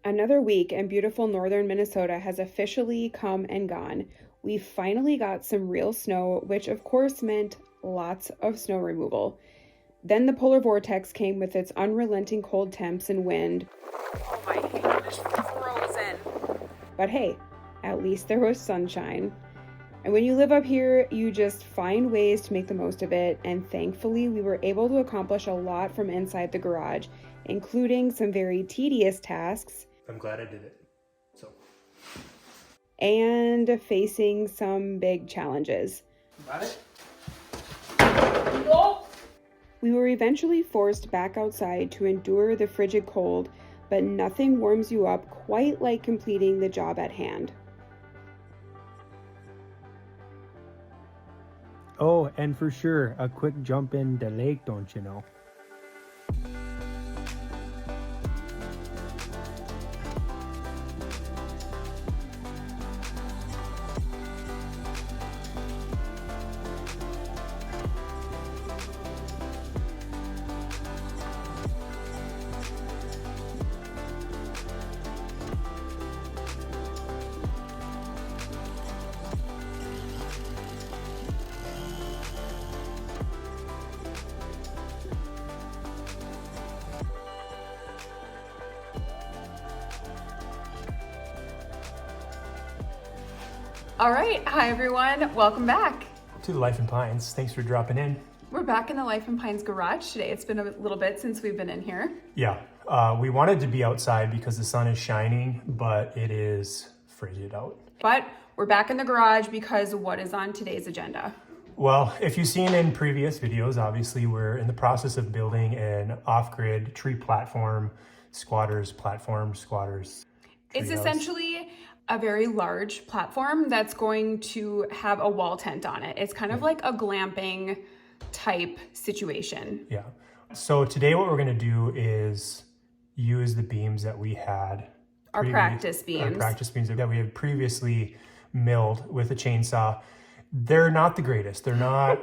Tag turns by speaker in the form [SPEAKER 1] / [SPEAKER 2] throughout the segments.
[SPEAKER 1] Another week in beautiful northern Minnesota has officially come and gone. We finally got some real snow, which of course meant lots of snow removal. Then the polar vortex came with its unrelenting cold temps and wind. Oh, my hand is frozen. But hey, at least there was sunshine. And when you live up here, you just find ways to make the most of it, and thankfully we were able to accomplish a lot from inside the garage, including some very tedious tasks.
[SPEAKER 2] I'm glad I did it.
[SPEAKER 1] And facing some big challenges.
[SPEAKER 2] Got it?
[SPEAKER 1] We were eventually forced back outside to endure the frigid cold, but nothing warms you up quite like completing the job at hand.
[SPEAKER 3] Oh, and for sure, a quick jump in the lake, don't you know?
[SPEAKER 1] All right, hi everyone, welcome back.
[SPEAKER 2] To the Life in Pines. Thanks for dropping in.
[SPEAKER 1] We're back in the Life in Pines garage today. It's been a little bit since we've been in here.
[SPEAKER 2] Yeah, we wanted to be outside because the sun is shining, but it is frigid out.
[SPEAKER 1] But we're back in the garage because what is on today's agenda?
[SPEAKER 2] Well, if you've seen in previous videos, obviously we're in the process of building an off-grid tree platform, squatters treehouse.
[SPEAKER 1] It's essentially a very large platform that's going to have a wall tent on it. It's kind of like a glamping type situation.
[SPEAKER 2] Yeah. So today what we're going to do is use the beams that we had.
[SPEAKER 1] Our practice beams
[SPEAKER 2] that we had previously milled with a chainsaw. They're not the greatest. They're not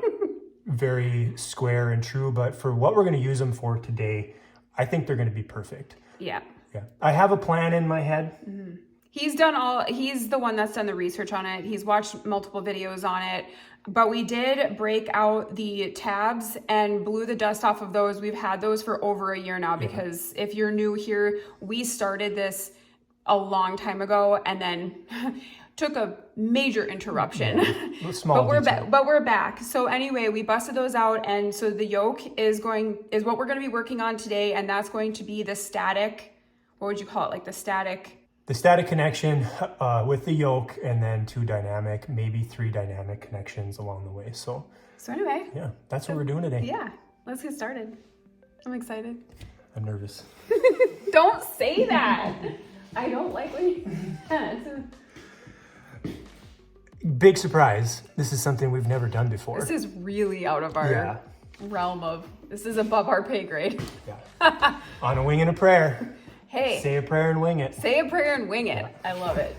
[SPEAKER 2] very square and true, but for what we're going to use them for today, I think they're going to be perfect.
[SPEAKER 1] Yeah.
[SPEAKER 2] Yeah. I have a plan in my head.
[SPEAKER 1] Mm-hmm. He's the one that's done the research on it. He's watched multiple videos on it, but we did break out the tabs and blew the dust off of those. We've had those for over a year now because if you're new here, we started this a long time ago and then took a major interruption.
[SPEAKER 2] Yeah, small
[SPEAKER 1] but we're back. So anyway, we busted those out, and so the yoke is what we're going to be working on today, and that's going to be the static. What would you call it? Like the static
[SPEAKER 2] connection with the yoke, and then 2 dynamic, maybe 3 dynamic connections along the way. So
[SPEAKER 1] anyway,
[SPEAKER 2] yeah, that's what we're doing today.
[SPEAKER 1] Yeah, let's get started. I'm excited.
[SPEAKER 2] I'm nervous.
[SPEAKER 1] Don't say that. I don't like when you...
[SPEAKER 2] Big surprise. This is something we've never done before.
[SPEAKER 1] This is really out of our realm of... This is above our pay grade.
[SPEAKER 2] Yeah. On a wing and a prayer.
[SPEAKER 1] Hey.
[SPEAKER 2] Say a prayer and wing it.
[SPEAKER 1] Say a prayer and wing it. I love it.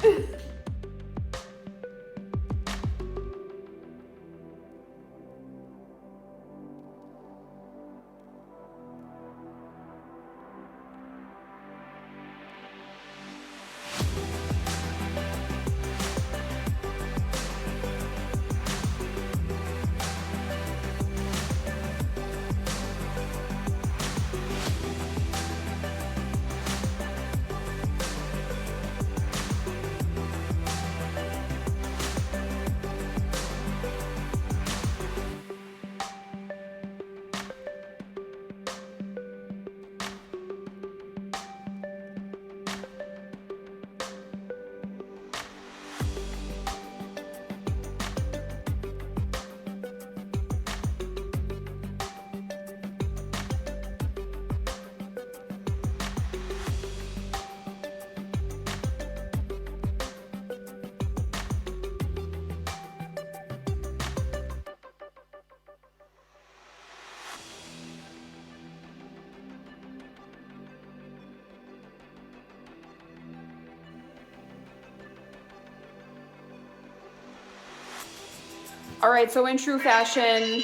[SPEAKER 1] All right, so in true fashion,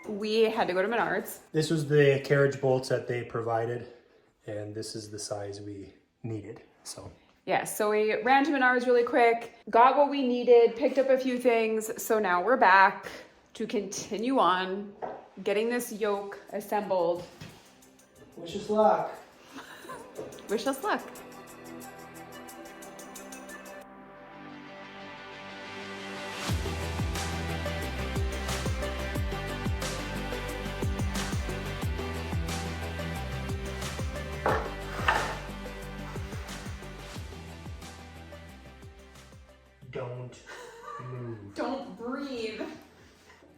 [SPEAKER 1] we had to go to Menards.
[SPEAKER 2] This was the carriage bolts that they provided, and this is the size we needed. So
[SPEAKER 1] yeah, so we ran to Menards really quick, got what we needed, picked up a few things. So now we're back to continue on getting this yoke assembled.
[SPEAKER 2] wish us luck.
[SPEAKER 1] Wish us luck.
[SPEAKER 2] Don't move.
[SPEAKER 1] Don't breathe.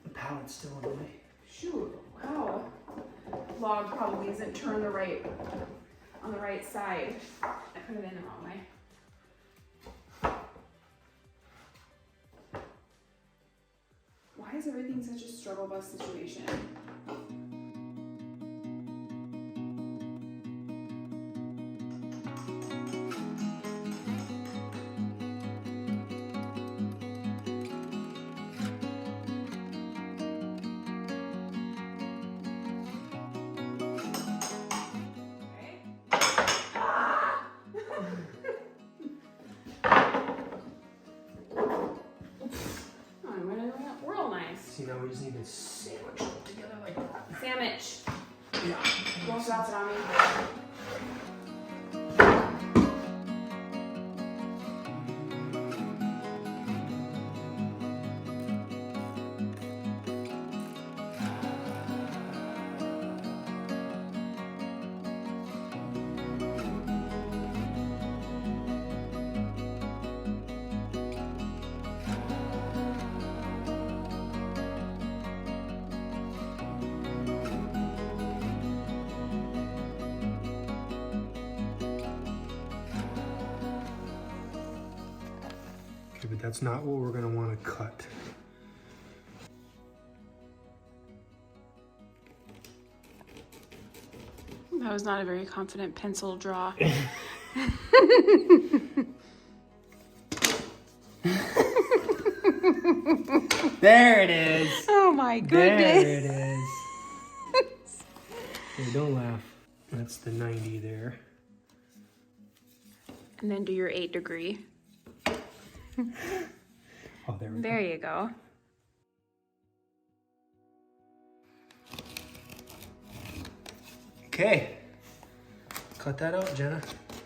[SPEAKER 2] The pallet's still in the way.
[SPEAKER 1] Shoot, wow. Log probably isn't turned on the right side. I put it in the wrong way. Why is everything such a struggle bus situation?
[SPEAKER 2] See, now we just need to sandwich them together like that.
[SPEAKER 1] Sandwich.
[SPEAKER 2] Yeah.
[SPEAKER 1] Don't drop it on me.
[SPEAKER 2] Okay, but that's not what we're gonna want to cut.
[SPEAKER 1] That was not a very confident pencil draw.
[SPEAKER 3] There it is.
[SPEAKER 1] Oh my
[SPEAKER 3] There
[SPEAKER 1] goodness.
[SPEAKER 3] it is. Hey, don't laugh.
[SPEAKER 2] That's the 90 there.
[SPEAKER 1] And then do your 8 degree.
[SPEAKER 2] Oh, there we go.
[SPEAKER 1] There you go.
[SPEAKER 2] Okay. Cut that out, Jenna.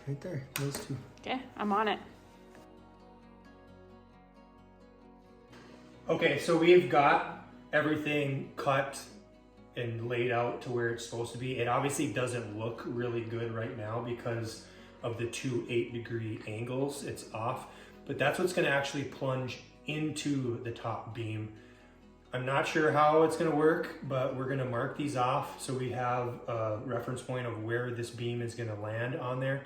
[SPEAKER 2] Right there, those two.
[SPEAKER 1] Okay, I'm on it.
[SPEAKER 2] Okay, so we've got everything cut and laid out to where it's supposed to be. It obviously doesn't look really good right now because of the two 8-degree angles. It's off, but that's what's gonna actually plunge into the top beam. I'm not sure how it's gonna work, but we're gonna mark these off so we have a reference point of where this beam is gonna land on there,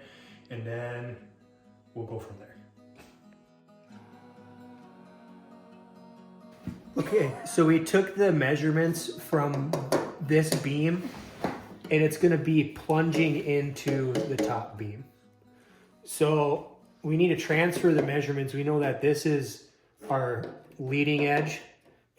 [SPEAKER 2] and then we'll go from there. Okay, so we took the measurements from this beam and it's gonna be plunging into the top beam. So we need to transfer the measurements. We know that this is our leading edge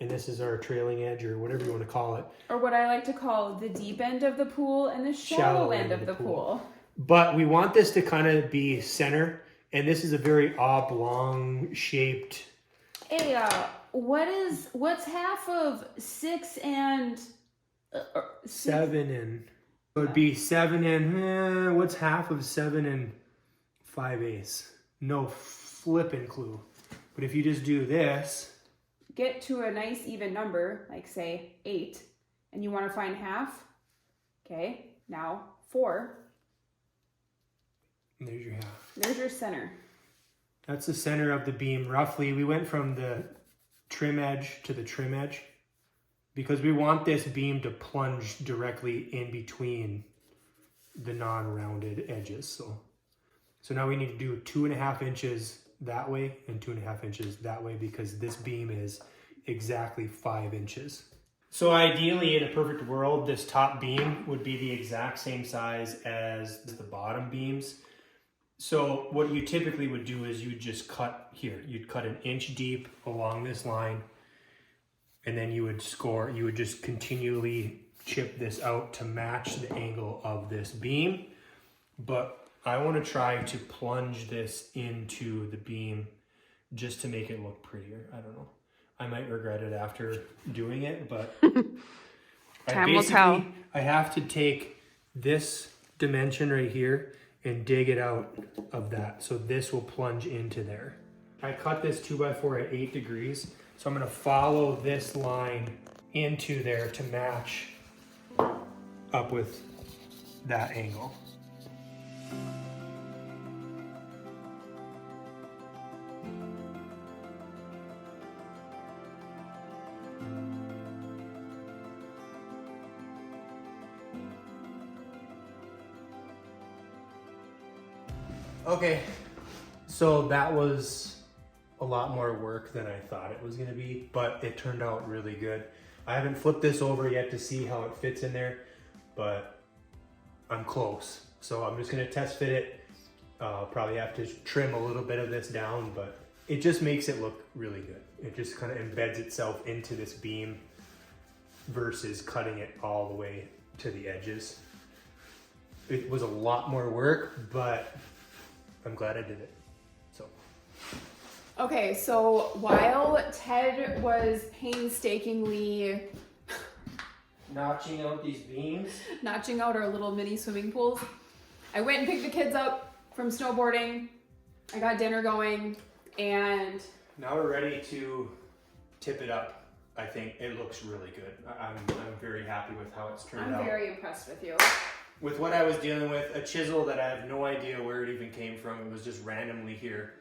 [SPEAKER 2] and this is our trailing edge, or whatever you want to call it.
[SPEAKER 1] Or what I like to call the deep end of the pool and the shallow end of the pool.
[SPEAKER 2] But we want this to kind of be center, and this is a very oblong shaped.
[SPEAKER 1] Hey, what's half of 6 and
[SPEAKER 2] 7 and it would be 7 and what's half of 7 and 5/8? No flipping clue. But if you just do this,
[SPEAKER 1] get to a nice even number, like say 8, and you want to find half. Okay, now 4.
[SPEAKER 2] and there's your half.
[SPEAKER 1] There's your center.
[SPEAKER 2] That's the center of the beam. Roughly, we went from the trim edge to the trim edge because we want this beam to plunge directly in between the non-rounded edges. So now we need to do 2.5 inches that way and 2.5 inches that way because this beam is exactly 5 inches. So ideally, in a perfect world, this top beam would be the exact same size as the bottom beams. So what you typically would do is you'd just cut here. You'd cut 1 inch deep along this line, and then you would just continually chip this out to match the angle of this beam. but I want to try to plunge this into the beam just to make it look prettier. I don't know. I might regret it after doing it, but
[SPEAKER 1] Time will tell.
[SPEAKER 2] I have to take this dimension right here and dig it out of that. So this will plunge into there. I cut this 2x4 at 8 degrees. So I'm gonna follow this line into there to match up with that angle. Okay, so that was a lot more work than I thought it was gonna be, but it turned out really good. I haven't flipped this over yet to see how it fits in there, but I'm close. So I'm just gonna test fit it. Probably have to trim a little bit of this down, but it just makes it look really good. It just kind of embeds itself into this beam versus cutting it all the way to the edges. It was a lot more work, but I'm glad I did it. So.
[SPEAKER 1] Okay, so while Ted was painstakingly
[SPEAKER 2] Notching out these beams.
[SPEAKER 1] notching out our little mini swimming pools, I went and picked the kids up from snowboarding. I got dinner going, and
[SPEAKER 2] Now we're ready to tip it up. I think it looks really good. I'm very happy with how it's turned out.
[SPEAKER 1] I'm very impressed with you.
[SPEAKER 2] With what I was dealing with, a chisel that I have no idea where it even came from. It was just randomly here.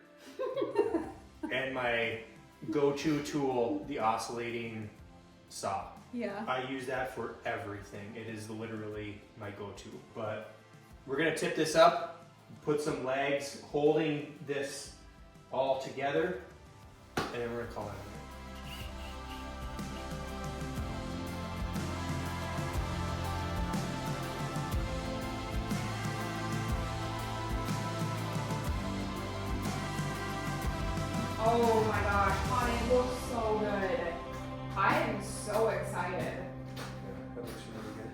[SPEAKER 2] And my go-to tool, the oscillating saw.
[SPEAKER 1] Yeah.
[SPEAKER 2] I use that for everything. It is literally my go-to. But we're gonna tip this up, put some legs holding this all together, and then we're gonna call it a night.
[SPEAKER 1] Oh my gosh, honey, it looks so good. I am so excited.
[SPEAKER 2] Yeah, that looks really good.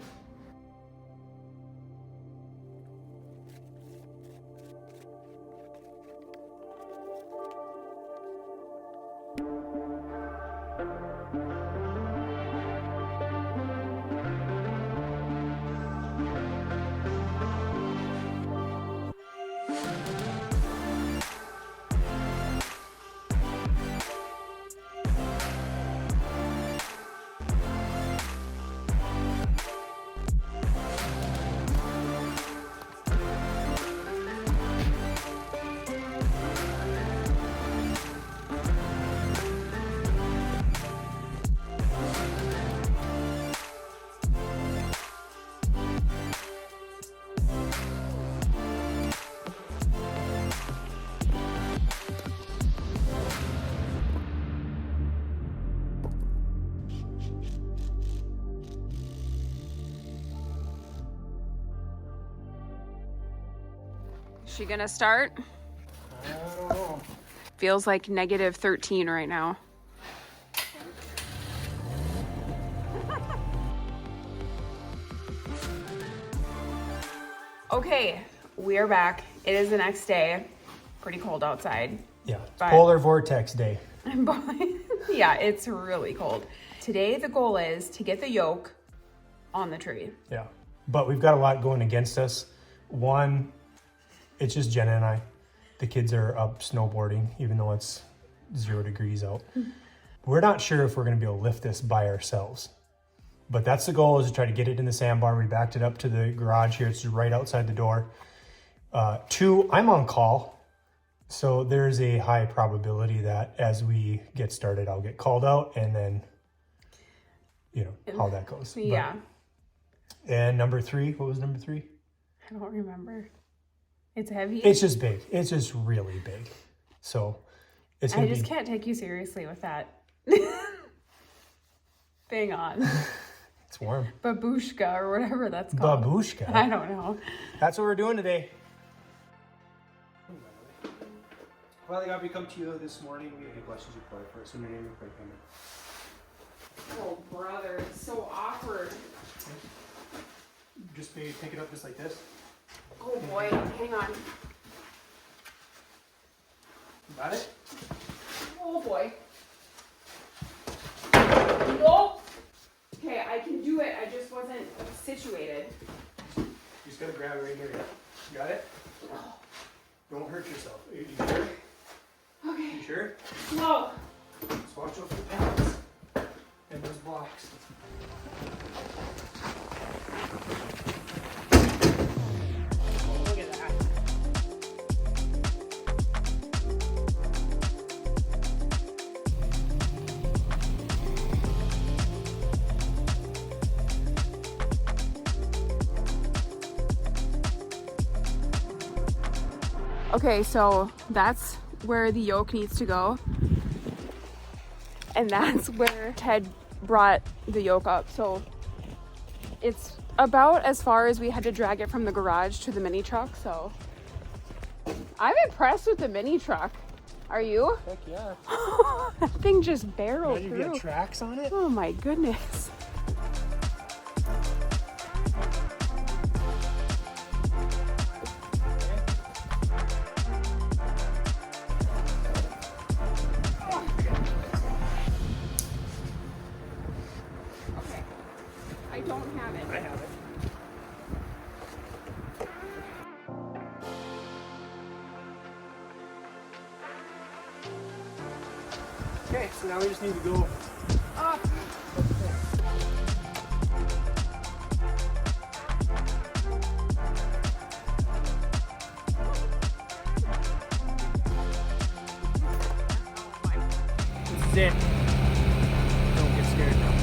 [SPEAKER 1] She gonna start?
[SPEAKER 2] I don't know.
[SPEAKER 1] Feels like -13 right now. Okay, we are back. It is the next day. Pretty cold outside.
[SPEAKER 2] Yeah,
[SPEAKER 1] But-
[SPEAKER 2] polar vortex day.
[SPEAKER 1] Yeah, it's really cold. Today the goal is to get the yoke on the tree.
[SPEAKER 2] Yeah, but we've got a lot going against us. One, it's just Jenna and I. The kids are up snowboarding, even though it's 0 degrees out. We're not sure if we're going to be able to lift this by ourselves. But that's the goal, is to try to get it in the sandbar. We backed it up to the garage here. It's right outside the door. Two, I'm on call. So there's a high probability that as we get started, I'll get called out, and then, you know, how that goes.
[SPEAKER 1] Yeah.
[SPEAKER 2] And number 3, what was number 3?
[SPEAKER 1] I don't remember. It's heavy.
[SPEAKER 2] It's just big. It's just really big. So it's
[SPEAKER 1] I
[SPEAKER 2] gonna
[SPEAKER 1] just
[SPEAKER 2] be.
[SPEAKER 1] can't take you seriously with that thing on.
[SPEAKER 2] It's warm.
[SPEAKER 1] Babushka or whatever that's called.
[SPEAKER 2] Babushka.
[SPEAKER 1] I don't know.
[SPEAKER 2] That's what we're doing today. Well, I got to come to you this morning. We have any questions you play first. When your name and play payment.
[SPEAKER 1] Oh, brother, it's so awkward.
[SPEAKER 2] Just maybe pick it up just like this.
[SPEAKER 1] Oh boy. hang on.
[SPEAKER 2] Got it?
[SPEAKER 1] Oh boy. Nope. Okay, I can do it. I just wasn't situated.
[SPEAKER 2] You just gotta grab it right here. Got it? Don't hurt yourself. You sure?
[SPEAKER 1] Okay.
[SPEAKER 2] You sure?
[SPEAKER 1] No.
[SPEAKER 2] Just watch out for the pallets and those blocks. Look at that.
[SPEAKER 1] Okay, so that's where the yoke needs to go. And that's where Ted brought the yoke up. So it's about as far as we had to drag it from the garage to the mini truck. So I'm impressed with the mini truck. Are you?
[SPEAKER 2] Heck yeah.
[SPEAKER 1] That thing just barreled
[SPEAKER 2] Imagine if
[SPEAKER 1] through.
[SPEAKER 2] you had tracks on it.
[SPEAKER 1] Oh my goodness. Okay. I don't have it.
[SPEAKER 2] I have it. Okay, so now we just need to go
[SPEAKER 1] Oh.
[SPEAKER 2] This is it. Don't get scared now.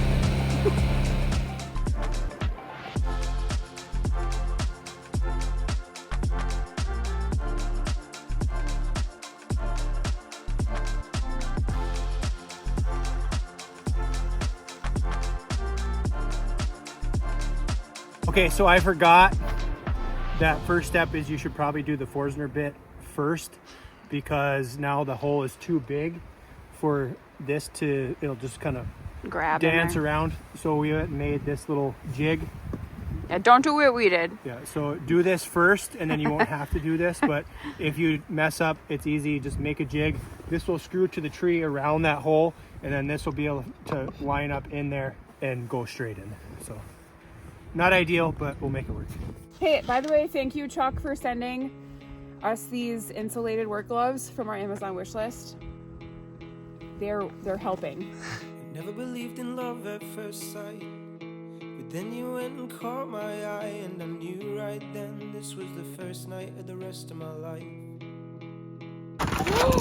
[SPEAKER 2] Okay, so I forgot that first step is you should probably do the Forsner bit first, because now the hole is too big for this to, it'll just kind of
[SPEAKER 1] Grab in
[SPEAKER 2] dance
[SPEAKER 1] there.
[SPEAKER 2] around. So we made this little jig.
[SPEAKER 1] Yeah, don't do what we did.
[SPEAKER 2] Yeah, so do this first and then you won't have to do this, but if you mess up, it's easy, just make a jig. This will screw to the tree around that hole, and then this will be able to line up in there and go straight in. So not ideal, but we'll make it work.
[SPEAKER 1] Hey, by the way, thank you, Chuck, for sending us these insulated work gloves from our Amazon wish list. They're helping.
[SPEAKER 4] Never believed in love at first sight, but then you went and caught my eye, and I knew right then this was the first night of the rest of my life. I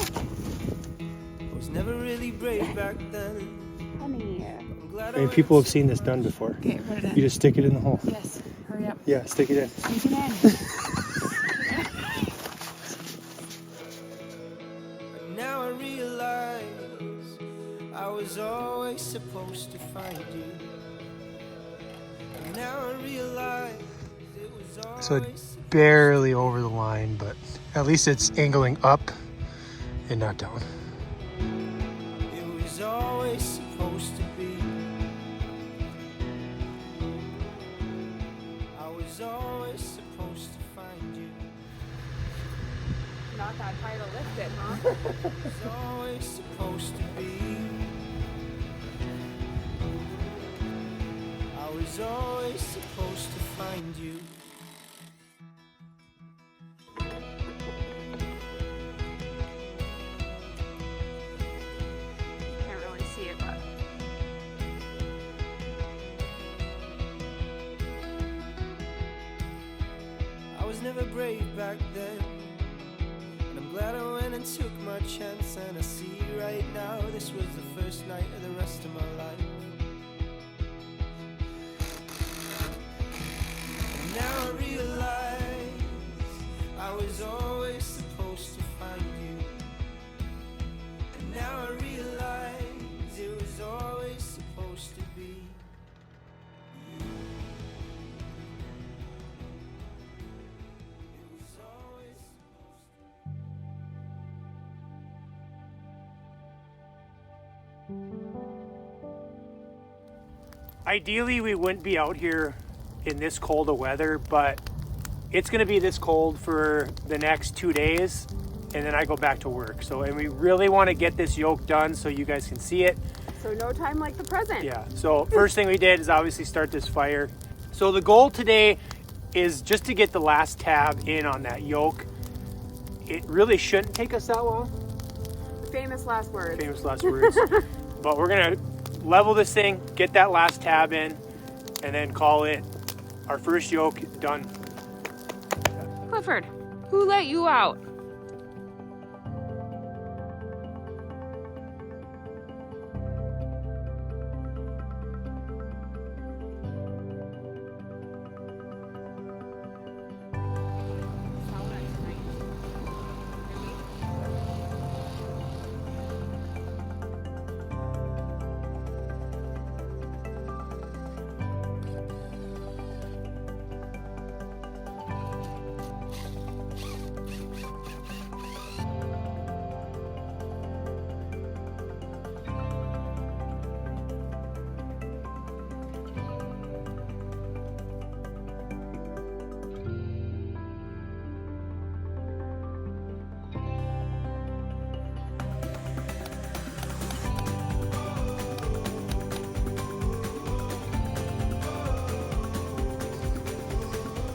[SPEAKER 4] was never really brave back then.
[SPEAKER 1] Honey.
[SPEAKER 4] I'm glad
[SPEAKER 2] I mean, people have seen this done before.
[SPEAKER 1] Okay, put it in.
[SPEAKER 2] You just stick it in the hole.
[SPEAKER 1] Yes, hurry up.
[SPEAKER 2] Yeah, stick it in.
[SPEAKER 1] Sneak it in.
[SPEAKER 4] And now I realize I was always supposed to find you. And now I realize it was always
[SPEAKER 2] So barely over the line, but at least it's angling up and not down.
[SPEAKER 4] it was always supposed to be. I was always supposed to find you.
[SPEAKER 1] Not that high to lift it, huh?
[SPEAKER 4] It was always supposed to be. I was always supposed to find you.
[SPEAKER 1] Can't really see it, but.
[SPEAKER 4] I was never brave back then, and I'm glad I went and took my chance. And I see right now this was the first night of the rest of my life. And now I realize I was always supposed to find you. And now I realize it was always supposed to be. It was always supposed to.
[SPEAKER 2] Ideally, we wouldn't be out here in this cold of weather, but it's going to be this cold for the next 2 days, and then I go back to work. So, and we really want to get this yoke done so you guys can see it.
[SPEAKER 1] So no time like the present.
[SPEAKER 2] Yeah, so first thing we did is obviously start this fire. So the goal today is just to get the last tab in on that yoke. It really shouldn't take us that long.
[SPEAKER 1] Famous last words.
[SPEAKER 2] Famous last words. But we're gonna level this thing, get that last tab in, and then call it our first yoke done.
[SPEAKER 1] Clifford, who let you out?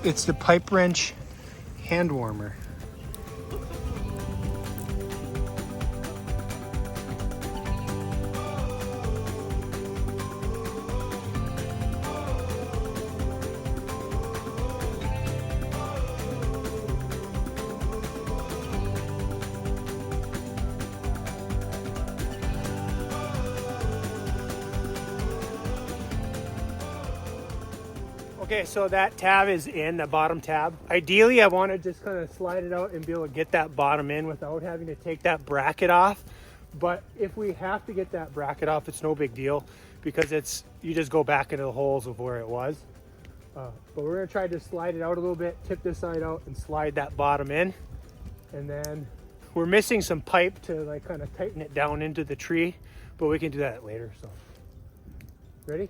[SPEAKER 2] It's the pipe wrench hand warmer. Okay, so that tab is in, the bottom tab. Ideally, I want to just kind of slide it out and be able to get that bottom in without having to take that bracket off. But if we have to get that bracket off, it's no big deal because you just go back into the holes of where it was. But we're gonna try to slide it out a little bit, tip this side out and slide that bottom in. And then we're missing some pipe to like kind of tighten it down into the tree, but we can do that later, so. Ready?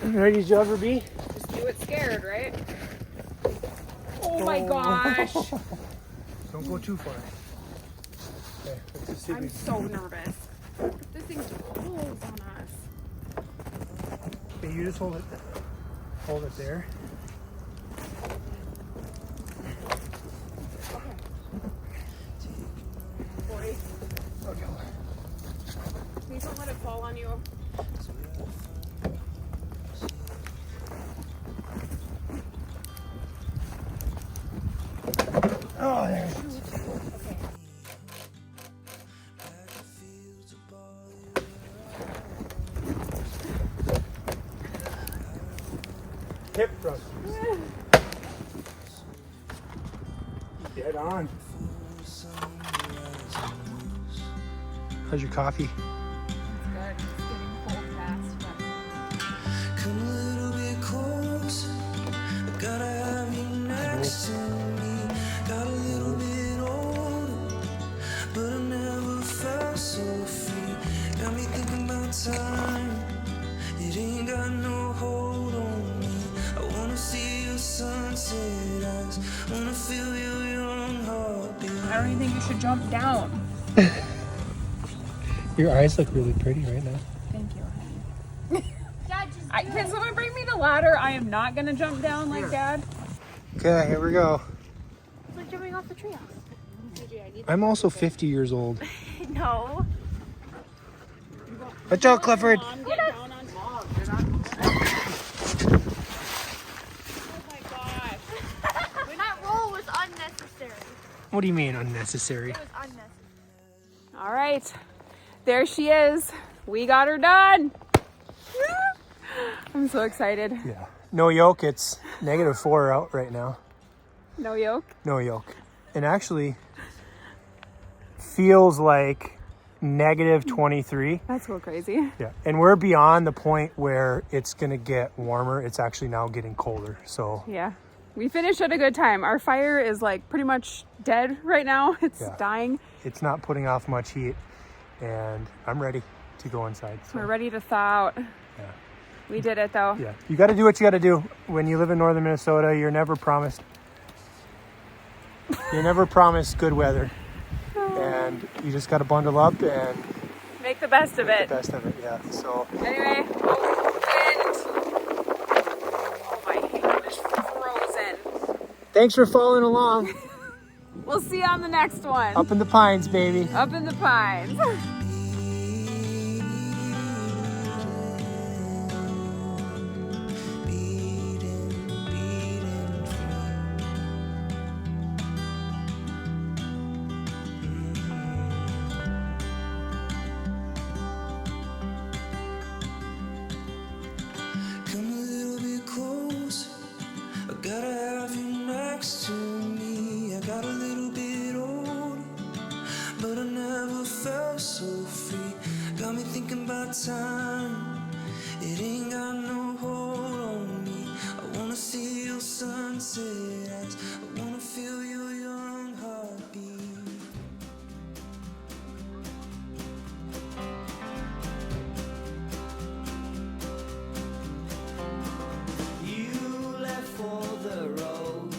[SPEAKER 2] Ready as you'll ever be?
[SPEAKER 1] Just do it scared, right? Oh my gosh.
[SPEAKER 2] Don't go too far. Okay, let's just see if
[SPEAKER 1] I'm
[SPEAKER 2] we
[SPEAKER 1] so nervous. This thing's closed on us.
[SPEAKER 2] Okay, you just hold it there.
[SPEAKER 1] Boy,
[SPEAKER 2] Okay.
[SPEAKER 1] please don't let it fall on you.
[SPEAKER 2] Oh, there it is. Hip thrusters. Dead on. How's your coffee?
[SPEAKER 1] Good. It's getting cold fast, but
[SPEAKER 4] Come a little bit closer. Gotta have you next to me. Got a little bit older, but I never felt so free. Got me thinking about time. It ain't got no hold on me. I wanna see your sunset eyes. Wanna feel your young heartbeat.
[SPEAKER 1] I don't even think you should jump down.
[SPEAKER 2] Your eyes look really pretty right now.
[SPEAKER 1] Thank you, honey. Can someone bring me the ladder? I am not gonna jump down like Dad.
[SPEAKER 2] Okay, here we go.
[SPEAKER 5] It's like jumping off the treehouse.
[SPEAKER 2] I'm also 50 years old.
[SPEAKER 5] No.
[SPEAKER 2] Watch out, Clifford.
[SPEAKER 1] Mom, get down on Mom. Oh my gosh.
[SPEAKER 5] That roll was unnecessary.
[SPEAKER 2] What do you mean unnecessary?
[SPEAKER 5] It was unnecessary.
[SPEAKER 1] All right, there she is. We got her done. I'm so excited.
[SPEAKER 2] Yeah. No yoke, it's -4 out right now.
[SPEAKER 1] No yoke?
[SPEAKER 2] No yoke. And actually feels like -23.
[SPEAKER 1] That's so crazy.
[SPEAKER 2] Yeah. And we're beyond the point where it's gonna get warmer. It's actually now getting colder. So
[SPEAKER 1] Yeah. We finished at a good time. Our fire is like pretty much dead right now. It's
[SPEAKER 2] Yeah.
[SPEAKER 1] dying.
[SPEAKER 2] it's not putting off much heat and I'm ready to go inside. So
[SPEAKER 1] We're ready to thaw out.
[SPEAKER 2] yeah.
[SPEAKER 1] We did it though.
[SPEAKER 2] Yeah, you got to do what you got to do. When you live in northern Minnesota, you're never promised. You're never promised good weather, and you just got to bundle up and
[SPEAKER 1] Make the best of
[SPEAKER 2] make
[SPEAKER 1] it.
[SPEAKER 2] the best of it. Yeah. So
[SPEAKER 1] Anyway, wind. Oh, my hand is frozen.
[SPEAKER 2] thanks for following along.
[SPEAKER 1] We'll see you on the next one.
[SPEAKER 2] Up in the pines, baby.
[SPEAKER 1] Up in the pines.
[SPEAKER 4] Come a little bit closer. I gotta have you next to me. I got a little bit older, but I never felt so free. Got me thinking about time. It ain't got no hold on me. I wanna see your sunset eyes. I wanna feel your young heartbeat. You left for the road,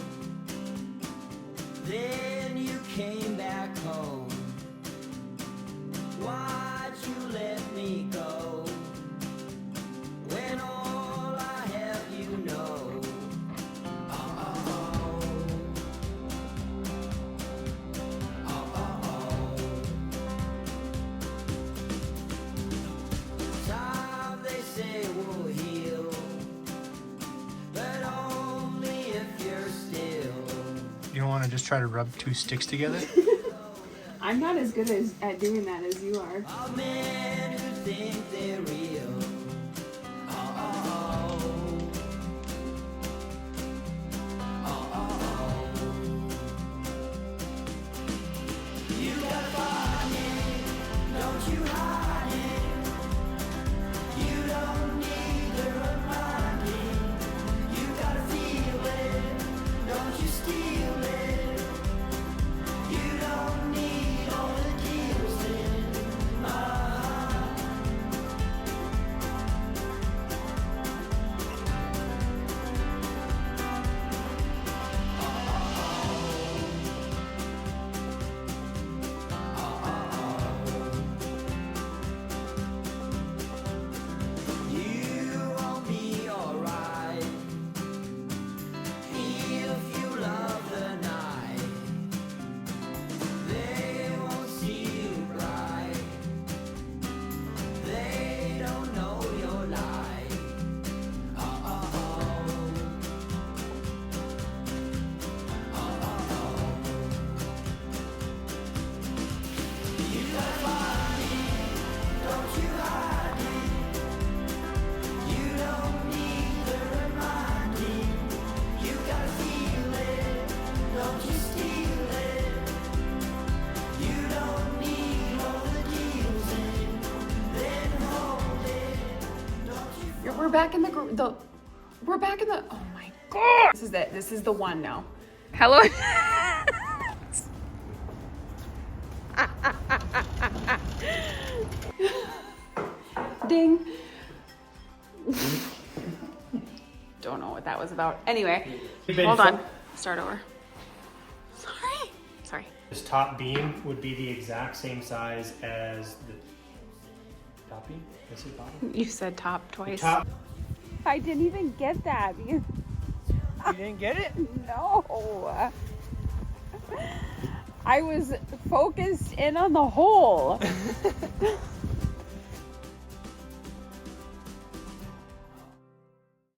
[SPEAKER 4] then you came back home. Why'd you let me go when all I have you know? Oh, oh, oh. Oh, oh, oh. Time they say will heal, but only if you're still.
[SPEAKER 2] You don't want to just try to rub two sticks together?
[SPEAKER 1] I'm not as good at doing that as you are.
[SPEAKER 4] Of men who think they're real. Oh, oh, oh. Oh, oh, oh. You gotta find it, don't you hide it. You don't need the reminding. You gotta feel it, don't you steal it. You don't need all the deals in my heart. You won't be alright if you love the night. They won't see you bright. They don't know your life. Oh, oh, oh. Oh, oh, oh. You gotta find it, don't you hide it. You don't need the reminding. You gotta feel it, don't you steal it. You don't need all the deals in, then hold it. Don't you
[SPEAKER 1] We're back in the we're back in the, oh my god. This is it. This is the one now. Hello. Ding. Don't know what that was about. Anyway, hold on. Start over. Sorry.
[SPEAKER 2] This top beam would be the exact same size as the top beam. Is it bottom?
[SPEAKER 1] You said top twice.
[SPEAKER 2] Top.
[SPEAKER 1] I didn't even get that.
[SPEAKER 3] You didn't get it?
[SPEAKER 1] No. I was focused in on the hole.